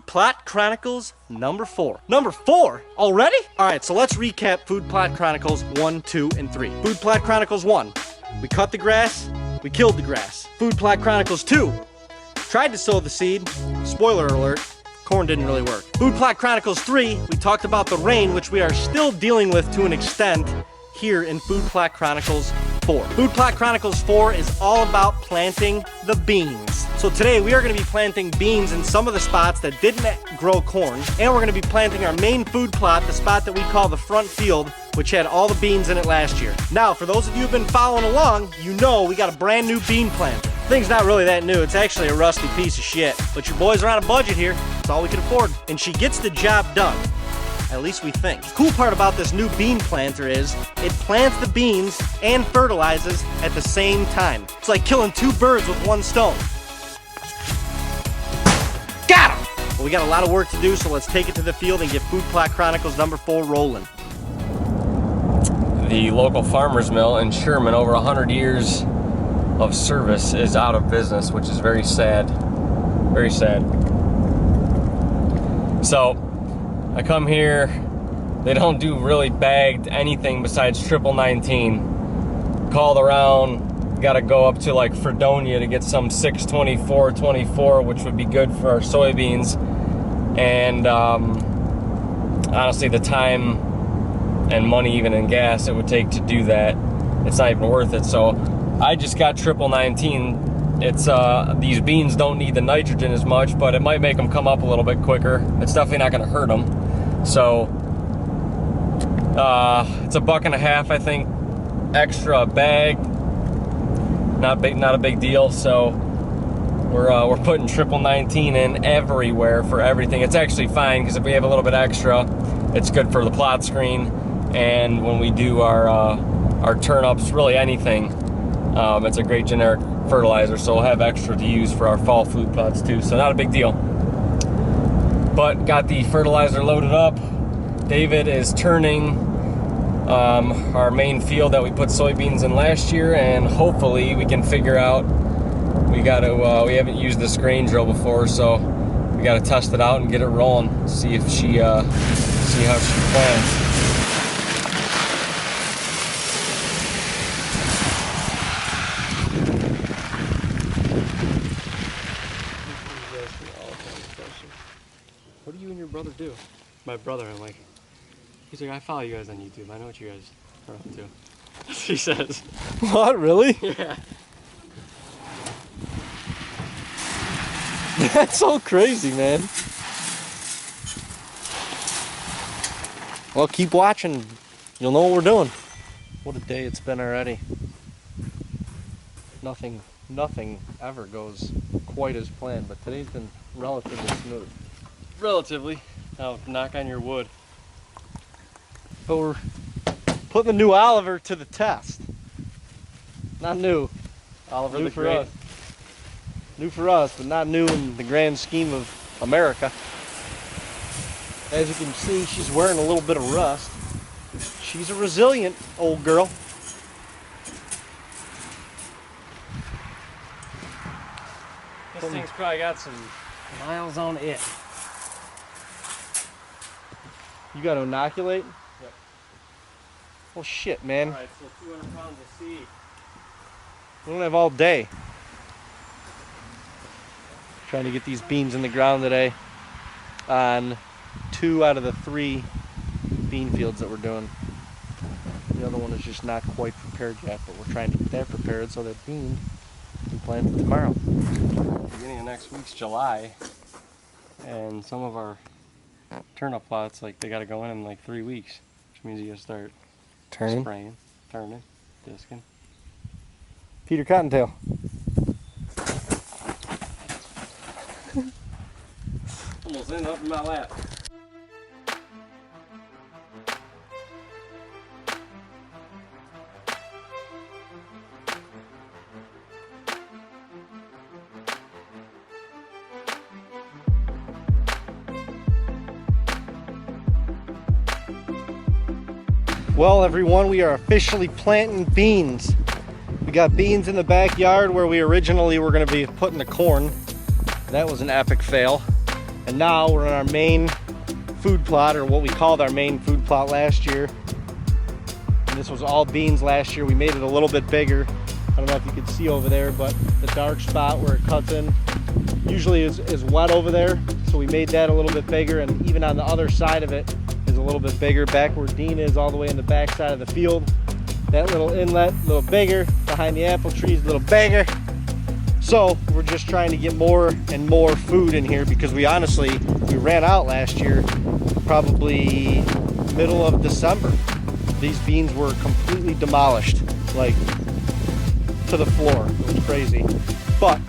Plot Chronicles number 4. Number 4? Already? Alright, so let's recap Food Plot Chronicles 1, 2, and 3. Food Plot Chronicles 1. We cut the grass, we killed the grass. Food Plot Chronicles 2. Tried to sow the seed. Spoiler alert, corn didn't really work. Food Plot Chronicles 3, we talked about the rain, which we are still dealing with to an extent here in Food Plot Chronicles 4. Food Plot Chronicles 4 is all about planting the beans. So today we are going to be planting beans in some of the spots that didn't grow corn, and we're going to be planting our main food plot, the spot that we call the front field, which had all the beans in it last year. Now, for those of you who've been following along, you know we got a brand new bean planter. Thing's not really that new, it's actually a rusty piece of shit. But your boys are on a budget here, it's all we can afford. And she gets the job done. At least we think. The cool part about this new bean planter is it plants the beans and fertilizes at the same time. It's like killing two birds with one stone. Got him! Well, we got a lot of work to do, so let's take it to the field and get Food Plot Chronicles number 4 rolling. The local farmer's mill in Sherman, over 100 years of service, is out of business, which is very sad. Very sad. So I come here, they don't do really bagged anything besides 1919. Called around, gotta go up to like Fredonia to get some 624-24, which would be good for our soybeans. And honestly, the time and money, even in gas, it would take to do that, it's not even worth it. So I just got 1919. It's these beans don't need the nitrogen as much, but it might make them come up a little bit quicker. It's definitely not going to hurt them. So it's $1.50, I think, extra a bag. Not a big deal. So we're putting 1919 in everywhere for everything. It's actually fine because if we have a little bit extra, it's good for the plot screen, and when we do our turnips, really anything, it's a great generic fertilizer, so we'll have extra to use for our fall food plots too, so not a big deal. But got the fertilizer loaded up. David is turning our main field that we put soybeans in last year, and hopefully we can figure out, we haven't used this grain drill before, so we got to test it out and get it rolling, see if see how she plans. What do you and your brother do? My brother, I'm like, he's like, I follow you guys on YouTube. I know what you guys are up to. He says. What, really? Yeah. That's so crazy, man. Well, keep watching. You'll know what we're doing. What a day it's been already. Nothing ever goes quite as planned, but today's been relatively smooth. Relatively. Now, knock on your wood. But we're putting the new Oliver to the test. Not new. Oliver New the for Great. us. New for us, but not new in the grand scheme of America. As you can see, she's wearing a little bit of rust. She's a resilient old girl. This thing's probably got some miles on it. You got to inoculate? Yep. Well, shit, man. Alright, so 200 pounds of seed. We don't have all day. Trying to get these beans in the ground today on 2 out of the 3 bean fields that we're doing. The other one is just not quite prepared yet, but we're trying to get that prepared so that bean can plant it tomorrow. Beginning of next week's July, and some of our turnip plots, like, they got to go in like 3 weeks, which means you got to start Turning. spraying, turning, disking. Peter Cottontail. Almost ended up in my lap. Well, everyone, we are officially planting beans. We got beans in the backyard where we originally were going to be putting the corn. That was an epic fail. And now we're on our main food plot, or what we called our main food plot last year. And this was all beans last year. We made it a little bit bigger. I don't know if you can see over there, but the dark spot where it cuts in usually is wet over there. So we made that a little bit bigger, and even on the other side of it is a little bit bigger. Back where Dean is, all the way in the back side of the field. That little inlet, a little bigger. Behind the apple trees, a little bigger. So we're just trying to get more and more food in here, because we ran out last year, probably middle of December. These beans were completely demolished, like to the floor. It was crazy. But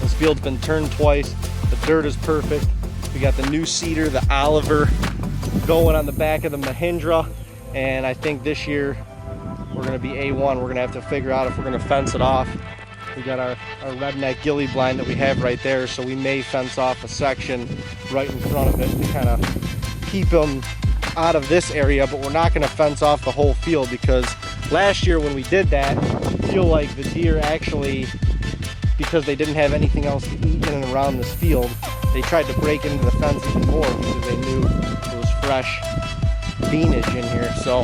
this field's been turned twice. The dirt is perfect. We got the new seeder, the Oliver, going on the back of the Mahindra. And I think this year we're gonna be A1. We're gonna have to figure out if we're gonna fence it off. We got our redneck ghillie blind that we have right there, so we may fence off a section right in front of it to kind of keep them out of this area, but we're not going to fence off the whole field, because last year when we did that, I feel like the deer actually, because they didn't have anything else to eat in and around this field, they tried to break into the fence even more because they knew there was fresh beanage in here. So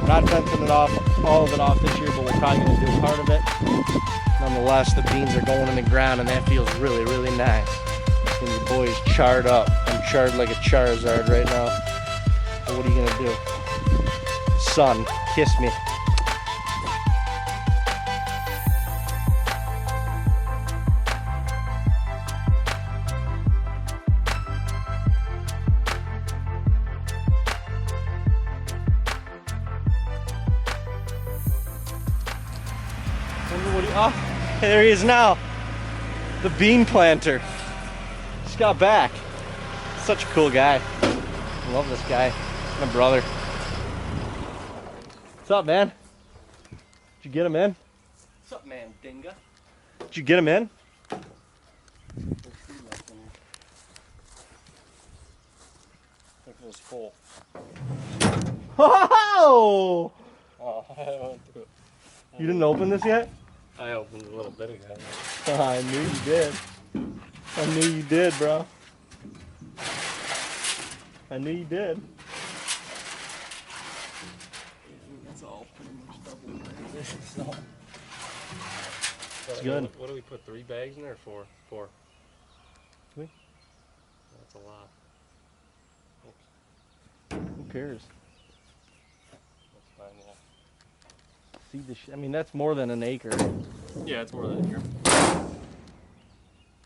we're not fencing it off, all of it off this year, but we're probably going to do part of it. Nonetheless, the beans are going in the ground, and that feels really, really nice. And your boy's charred up. I'm charred like a Charizard right now. But what are you gonna do? Son, kiss me. Oh, there he is now. The bean planter. Just got back. Such a cool guy. I love this guy. My brother. What's up, man? Did you get him in? What's up, man, Dinga? Did you get him in? Look, it was full. Oh! Oh, I went through it. You didn't open this yet? I opened a little bit ago. I knew you did. I knew you did, bro. I knew you did. It's all pretty much double. It's good. What do we put, 3 bags in there or 4? 4. 3? That's a lot. Who cares? That's fine, yeah. See the I mean, that's more than an acre. Yeah, it's more than a year.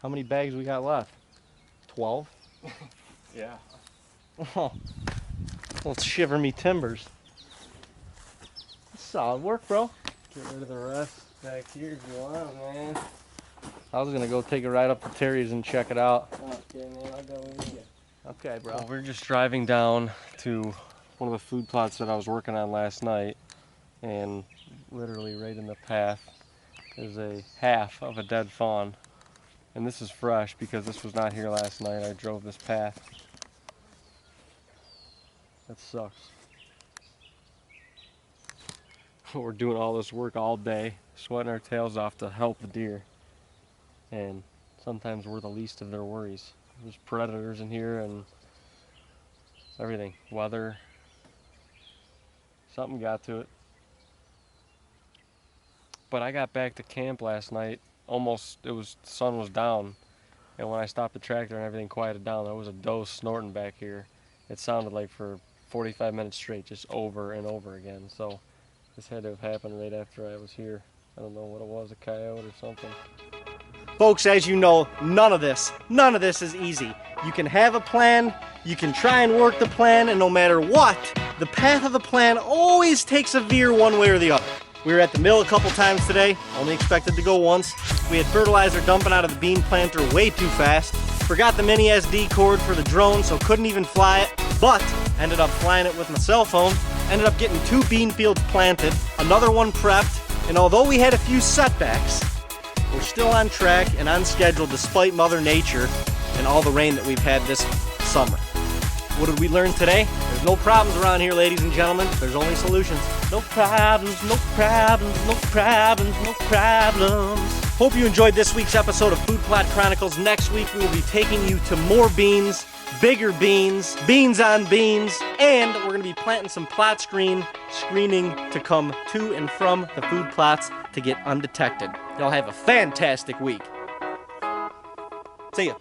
How many bags we got left? 12? Yeah. Oh, well, shiver me timbers. Solid work, bro. Get rid of the rest back here if you want, man. I was gonna go take a ride up to Terry's and check it out. Okay, man, I'll go with you. Okay, bro. Well, we're just driving down to one of the food plots that I was working on last night, and literally right in the path is a half of a dead fawn. And this is fresh because this was not here last night. I drove this path. That sucks. We're doing all this work all day, sweating our tails off to help the deer. And sometimes we're the least of their worries. There's predators in here and everything. Weather. Something got to it. But I got back to camp last night. The sun was down. And when I stopped the tractor and everything quieted down, there was a doe snorting back here. It sounded like for 45 minutes straight, just over and over again. So this had to have happened right after I was here. I don't know what it was, a coyote or something. Folks, as you know, none of this is easy. You can have a plan, you can try and work the plan, and no matter what, the path of the plan always takes a veer one way or the other. We were at the mill a couple times today, only expected to go once. We had fertilizer dumping out of the bean planter way too fast. Forgot the mini SD cord for the drone, so couldn't even fly it, but ended up flying it with my cell phone. Ended up getting 2 bean fields planted, another one prepped, and although we had a few setbacks, we're still on track and on schedule despite Mother Nature and all the rain that we've had this summer. What did we learn today? There's no problems around here, ladies and gentlemen. There's only solutions. No problems, no problems, no problems, no problems. Hope you enjoyed this week's episode of Food Plot Chronicles. Next week, we will be taking you to more beans, bigger beans, beans on beans, and we're going to be planting some plot screening to come to and from the food plots to get undetected. Y'all have a fantastic week. See ya.